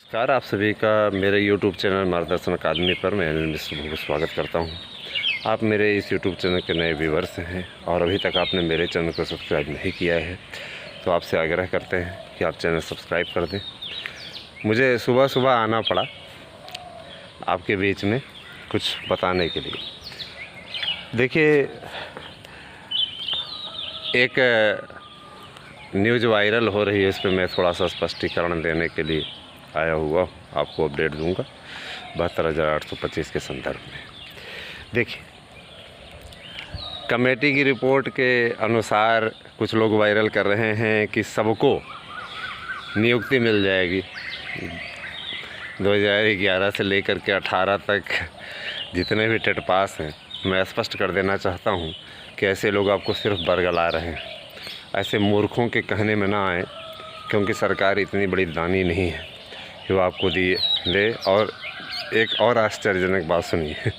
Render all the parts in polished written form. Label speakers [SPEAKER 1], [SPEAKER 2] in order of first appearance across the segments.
[SPEAKER 1] नमस्कार, आप सभी का मेरे YouTube चैनल मार्गदर्शन अकादमी पर मैं अनिल मिश्र को स्वागत करता हूं। आप मेरे इस YouTube चैनल के नए व्यूवर्स हैं और अभी तक आपने मेरे चैनल को सब्सक्राइब नहीं किया है तो आपसे आग्रह करते हैं कि आप चैनल सब्सक्राइब कर दें। मुझे सुबह सुबह आना पड़ा आपके बीच में कुछ बताने के लिए। देखिए, एक न्यूज़ वायरल हो रही है, इस पर मैं थोड़ा सा स्पष्टीकरण देने के लिए आया हुआ आपको अपडेट दूंगा 72,825 के संदर्भ में। देखिए, कमेटी की रिपोर्ट के अनुसार कुछ लोग वायरल कर रहे हैं कि सबको नियुक्ति मिल जाएगी। 2011 से लेकर के 18 तक जितने भी टेट पास हैं, मैं स्पष्ट कर देना चाहता हूं कि ऐसे लोग आपको सिर्फ बरगला रहे हैं। ऐसे मूर्खों के कहने में ना आए, क्योंकि सरकार इतनी बड़ी दानी नहीं है कि वो आपको दे। और एक और आश्चर्यजनक बात सुनिए,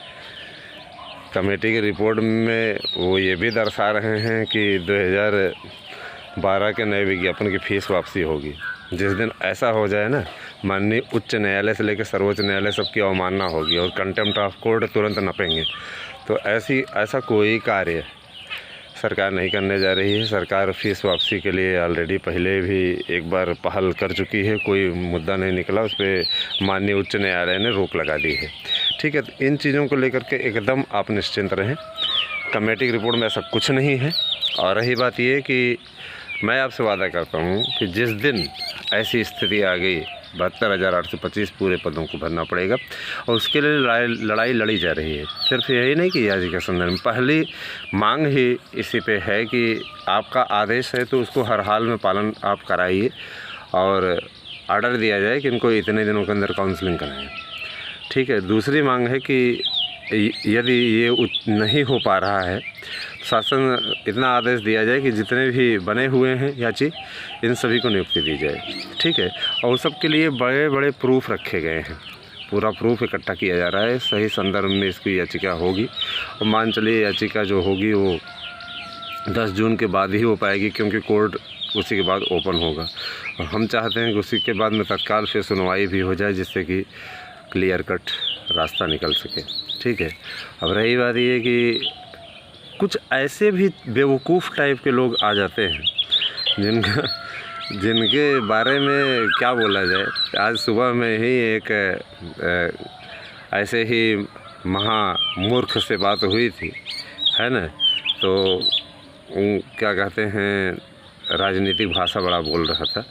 [SPEAKER 1] कमेटी की रिपोर्ट में वो ये भी दर्शा रहे हैं कि 2012 के नए विज्ञापन की फ़ीस वापसी होगी। जिस दिन ऐसा हो जाए ना, माननीय उच्च न्यायालय से लेकर सर्वोच्च न्यायालय सबकी अवमानना होगी और कंटेम्प्ट ऑफ कोर्ट तुरंत नपेंगे। तो ऐसा कोई कार्य सरकार नहीं करने जा रही है। सरकार फ़ीस वापसी के लिए ऑलरेडी पहले भी एक बार पहल कर चुकी है, कोई मुद्दा नहीं निकला, उस पर माननीय उच्च न्यायालय ने रोक लगा दी है। ठीक है, तो इन चीज़ों को लेकर के एकदम आप निश्चिंत रहें, कमेटी की रिपोर्ट में ऐसा कुछ नहीं है। और रही बात ये कि मैं आपसे वादा करता हूँ कि जिस दिन ऐसी स्थिति आ गई 72,825 पूरे पदों को भरना पड़ेगा, और उसके लिए लड़ाई लड़ी जा रही है। सिर्फ यही नहीं कि याचिका संदर्भ में, पहली मांग ही इसी पे है कि आपका आदेश है तो उसको हर हाल में पालन आप कराइए और आर्डर दिया जाए कि इनको इतने दिनों के अंदर काउंसलिंग कराएं। ठीक है। दूसरी मांग है कि यदि ये नहीं हो पा रहा है, शासन इतना आदेश दिया जाए कि जितने भी बने हुए हैं याची, इन सभी को नियुक्ति दी जाए। ठीक है। और उस सब के लिए बड़े बड़े प्रूफ रखे गए हैं, पूरा प्रूफ इकट्ठा किया जा रहा है। सही संदर्भ में इसकी याचिका होगी और मान चलिए याचिका जो होगी वो 10 जून के बाद ही हो पाएगी, क्योंकि कोर्ट उसी के बाद ओपन होगा। और हम चाहते हैं कि उसी के बाद में तत्काल फिर सुनवाई भी हो जाए, जिससे कि क्लियर कट रास्ता निकल सके। ठीक है। अब रही बात ये कि कुछ ऐसे भी बेवकूफ़ टाइप के लोग आ जाते हैं जिनके बारे में क्या बोला जाए। आज सुबह में ही एक ऐसे ही महामूर्ख से बात हुई थी, है ना। तो क्या कहते हैं, राजनीतिक भाषा बड़ा बोल रहा था,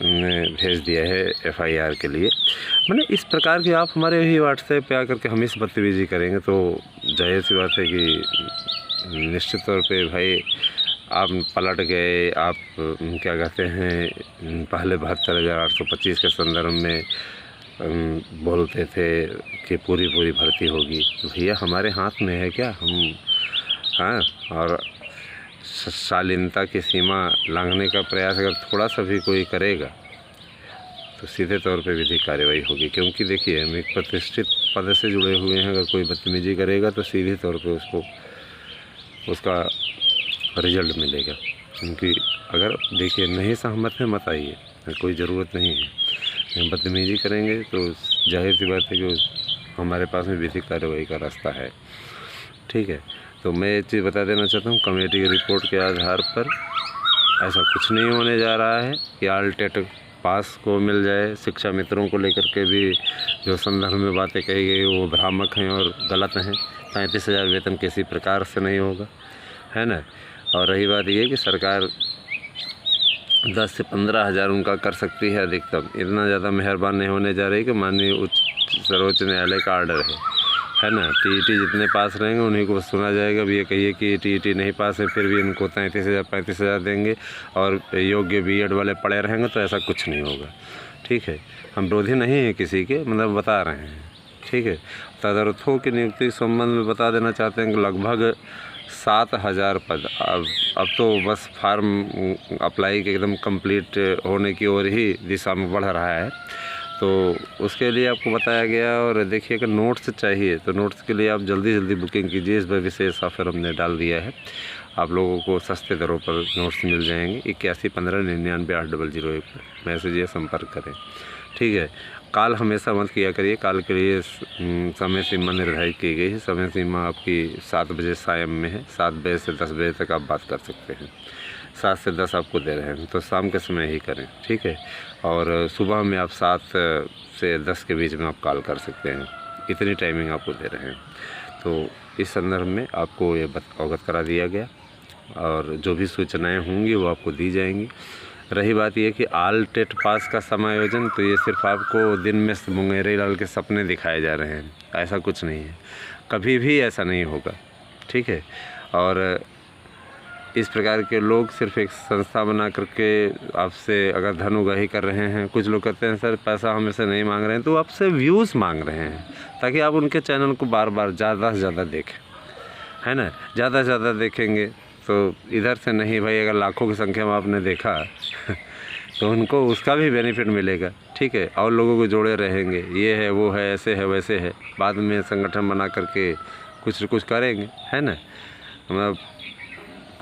[SPEAKER 1] ने भेज दिया है FIR के लिए। मैंने इस प्रकार के आप हमारे ही व्हाट्सएप पे आकर के हम इस बदतमीजी करेंगे तो जाहिर सी बात है कि निश्चित तौर पे भाई आप पलट गए। आप क्या कहते हैं, पहले 72,825 के संदर्भ में बोलते थे कि पूरी भर्ती होगी। तो भैया हमारे हाथ में है क्या? हम हाँ, और शालीनता की सीमा लांघने का प्रयास अगर थोड़ा सा भी कोई करेगा तो सीधे तौर पे विधिक कार्रवाई होगी। क्योंकि देखिए, हम एक प्रतिष्ठित पद से जुड़े हुए हैं, अगर कोई बदतमीजी करेगा तो सीधे तौर पे उसका रिजल्ट मिलेगा। क्योंकि अगर देखिए नहीं सहमत है, मत आइए, कोई ज़रूरत नहीं है। बदतमीजी करेंगे तो जाहिर सी बात है कि हमारे पास में विधिक कार्रवाई का रास्ता है। ठीक है। तो मैं एक चीज़ बता देना चाहता हूँ, कमेटी की रिपोर्ट के आधार पर ऐसा कुछ नहीं होने जा रहा है कि ऑल टेट पास को मिल जाए। शिक्षा मित्रों को लेकर के भी जो संदर्भ में बातें कही गई वो भ्रामक हैं और गलत हैं। 35,000 वेतन किसी प्रकार से नहीं होगा, है ना। और रही बात ये कि सरकार 10 से 15,000 उनका कर सकती है अधिकतम, इतना ज़्यादा मेहरबान नहीं होने जा रही कि माननीय सर्वोच्च न्यायालय का आर्डर है ना। TET जितने पास रहेंगे उन्हीं को सुना जाएगा। अब ये कहिए कि TET नहीं पास है फिर भी इनको 35,000 देंगे और योग्य B.Ed वाले पढ़े रहेंगे, तो ऐसा कुछ नहीं होगा। ठीक है। हम विरोधी नहीं हैं किसी के, मतलब बता रहे हैं। ठीक है। तदर्थों की नियुक्ति के संबंध में बता देना चाहते हैं कि लगभग 7,000 पद अब तो बस फार्म अप्लाई के एकदम कंप्लीट होने की ओर ही दिशा में बढ़ रहा है। तो उसके लिए आपको बताया गया। और देखिए, अगर नोट्स चाहिए तो नोट्स के लिए आप जल्दी बुकिंग कीजिए। इस बार विशेष ऑफर हमने डाल दिया है, आप लोगों को सस्ते दरों पर नोट्स मिल जाएंगे। 81 15 99 8001 पर मैसेज या संपर्क करें। ठीक है। कॉल हमेशा मत किया करिए, कॉल के लिए समय सीमा निर्धारित की गई है। समय सीमा आपकी 7 बजे शाम में है, 7 बजे से 10 बजे तक आप बात कर सकते हैं। 7 से 10 आपको दे रहे हैं, तो शाम के समय ही करें, ठीक है। और सुबह में आप 7 से 10 के बीच में आप कॉल कर सकते हैं, इतनी टाइमिंग आपको दे रहे हैं। तो इस संदर्भ में आपको ये अवगत करा दिया गया और जो भी सूचनाएं होंगी वो आपको दी जाएंगी। रही बात ये कि ऑल टेट पास का समायोजन, तो ये सिर्फ आपको दिन में मुंगेरी लाल के सपने दिखाए जा रहे हैं, ऐसा कुछ नहीं है, कभी भी ऐसा नहीं होगा, ठीक है। और इस प्रकार के लोग सिर्फ एक संस्था बना करके आपसे अगर धन उगाही कर रहे हैं। कुछ लोग कहते हैं सर पैसा हमें से नहीं मांग रहे हैं, तो आपसे व्यूज़ मांग रहे हैं ताकि आप उनके चैनल को बार बार ज़्यादा से ज़्यादा देखें, है ना। ज़्यादा से ज़्यादा देखेंगे तो इधर से नहीं भाई, अगर लाखों की संख्या में आपने देखा तो उनको उसका भी बेनिफिट मिलेगा, ठीक है। और लोगों को जोड़े रहेंगे, ये है वो है, ऐसे है वैसे है, बाद में संगठन बना करके कुछ न कुछ करेंगे, है ना, मतलब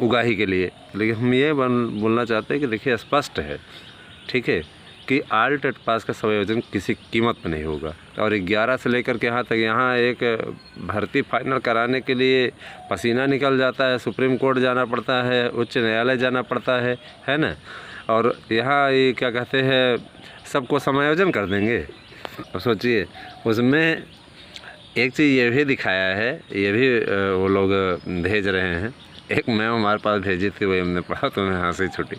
[SPEAKER 1] उगाही के लिए। लेकिन हम ये बोलना चाहते हैं कि देखिए स्पष्ट है, ठीक है, कि ऑल टेट पास का समायोजन किसी कीमत पर नहीं होगा। और 11 से लेकर के यहाँ तक, यहाँ एक भर्ती फाइनल कराने के लिए पसीना निकल जाता है, सुप्रीम कोर्ट जाना पड़ता है, उच्च न्यायालय जाना पड़ता है ना। और यहाँ ये क्या कहते हैं, सबको समायोजन कर देंगे। और सोचिए उसमें एक चीज़ ये भी दिखाया है, ये भी वो लोग भेज रहे हैं। एक मैम हमारे पास भेजी थी, वही हमने पढ़ा तो हमें हंसी छुटी,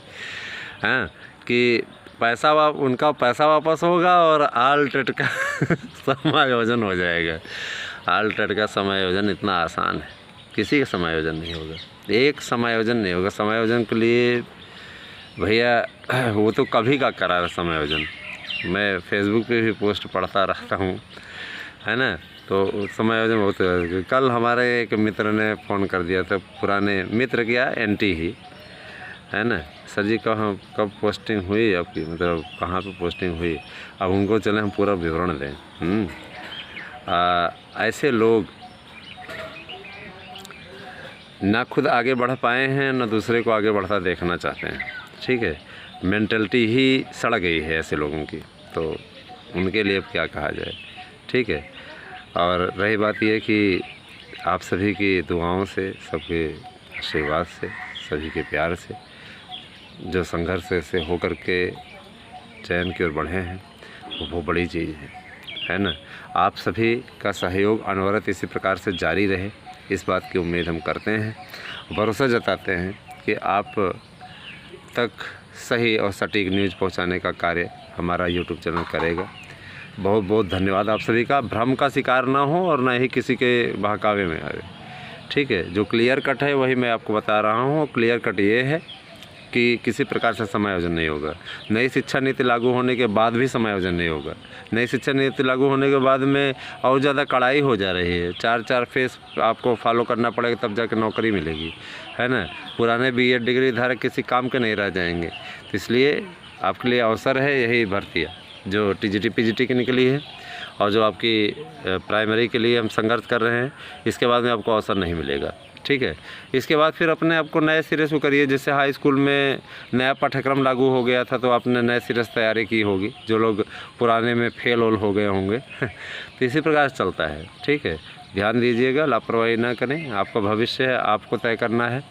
[SPEAKER 1] हाँ, कि उनका पैसा वापस होगा और ऑल टेट का समायोजन हो जाएगा। ऑल टेट का समायोजन इतना आसान है, किसी का समायोजन नहीं होगा, एक समायोजन नहीं होगा। समायोजन के लिए भैया वो तो कभी का करा समायोजन, मैं फेसबुक पे भी पोस्ट पढ़ता रहता हूँ, है ना। तो समायोजन बहुत, कल हमारे एक मित्र ने फ़ोन कर दिया था, पुराने मित्र क्या एंटी ही, है ना, सर जी कब पोस्टिंग हुई आपकी, मतलब कहाँ पे पोस्टिंग हुई। अब उनको चले हम पूरा विवरण दें। ऐसे लोग ना खुद आगे बढ़ पाए हैं, ना दूसरे को आगे बढ़ता देखना चाहते हैं, ठीक है। मेंटलिटी ही सड़ गई है ऐसे लोगों की, तो उनके लिए अब क्या कहा जाए, ठीक है। और रही बात यह कि आप सभी की दुआओं से, सबके आशीर्वाद से, सभी के प्यार से जो संघर्ष से होकर के चयन की ओर बढ़े हैं, वो बड़ी चीज़ है ना। आप सभी का सहयोग अनवरत इसी प्रकार से जारी रहे, इस बात की उम्मीद हम करते हैं, भरोसा जताते हैं कि आप तक सही और सटीक न्यूज़ पहुंचाने का कार्य हमारा यूट्यूब चैनल करेगा। बहुत बहुत धन्यवाद आप सभी का। भ्रम का शिकार ना हो और ना ही किसी के बहकावे में आए, ठीक है। जो क्लियर कट है वही मैं आपको बता रहा हूँ। क्लियर कट ये है कि किसी प्रकार से समायोजन नहीं होगा। नई शिक्षा नीति लागू होने के बाद भी समायोजन नहीं होगा। नई शिक्षा नीति लागू होने के बाद में और ज़्यादा कड़ाई हो जा रही है, 4 फेस आपको फॉलो करना पड़ेगा तब जाकर नौकरी मिलेगी, है ना। पुराने बीएड डिग्री धारक किसी काम के नहीं रह जाएंगे। तो इसलिए आपके लिए अवसर है यही भर्तियाँ जो टीजीटी पीजीटी की निकली है और जो आपकी प्राइमरी के लिए हम संघर्ष कर रहे हैं, इसके बाद में आपको अवसर नहीं मिलेगा, ठीक है। इसके बाद फिर अपने आप को नए सिरे से करिए। जैसे हाई स्कूल में नया पाठ्यक्रम लागू हो गया था तो आपने नए सिरे से तैयारी की होगी, जो लोग पुराने में फेल हो गए होंगे तो इसी प्रकार से चलता है, ठीक है। ध्यान दीजिएगा, लापरवाही ना करें, आपका भविष्य है, आपको तय करना है।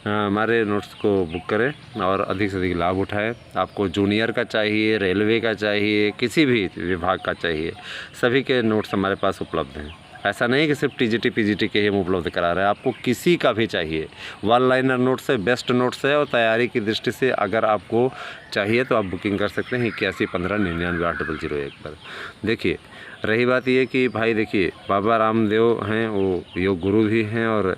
[SPEAKER 1] हमारे नोट्स को बुक करें और अधिक से अधिक लाभ उठाएं। आपको जूनियर का चाहिए, रेलवे का चाहिए, किसी भी विभाग का चाहिए, सभी के नोट्स हमारे पास उपलब्ध हैं। ऐसा नहीं कि सिर्फ टीजीटी पीजीटी के ही हम उपलब्ध करा रहे हैं, आपको किसी का भी चाहिए। वन लाइनर नोट्स है, बेस्ट नोट्स है। और तैयारी की दृष्टि से अगर आपको चाहिए तो आप बुकिंग कर सकते हैं 8115998001 पर। देखिए रही बात ये कि भाई देखिए बाबा रामदेव हैं, वो योग गुरु भी हैं और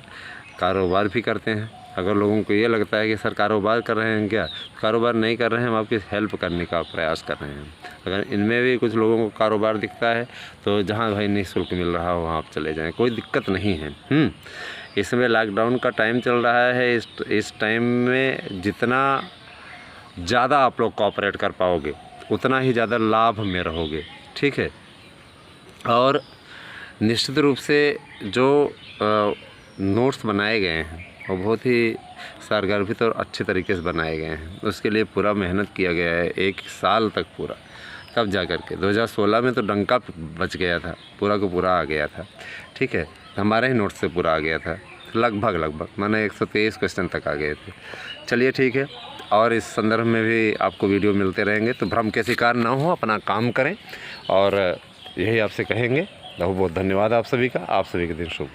[SPEAKER 1] कारोबार भी करते हैं। अगर लोगों को ये लगता है कि सर कारोबार कर रहे हैं, क्या कारोबार नहीं कर रहे हैं, हम आपकी हेल्प करने का प्रयास कर रहे हैं। अगर इनमें भी कुछ लोगों को कारोबार दिखता है तो जहाँ भाई निःशुल्क मिल रहा हो वहाँ आप चले जाएं, कोई दिक्कत नहीं है। इसमें लॉकडाउन का टाइम चल रहा है, इस टाइम में जितना ज़्यादा आप लोग कोऑपरेट कर पाओगे उतना ही ज़्यादा लाभ में रहोगे, ठीक है। और निश्चित रूप से जो नोट्स बनाए गए हैं वो बहुत ही सारगर्भित और अच्छे तरीके से बनाए गए हैं। उसके लिए पूरा मेहनत किया गया है, 1 साल तक पूरा, तब जा कर के 2016 में तो डंका बच गया था, पूरा को पूरा आ गया था। ठीक है, हमारे ही नोट से पूरा आ गया था, लगभग माने 123 क्वेश्चन तक आ गए थे। चलिए ठीक है, और इस संदर्भ में भी आपको वीडियो मिलते रहेंगे, तो भ्रम के शिकार ना हो, अपना काम करें, और यही आपसे कहेंगे। बहुत बहुत धन्यवाद आप सभी का। आप सभी के दिन शुभ।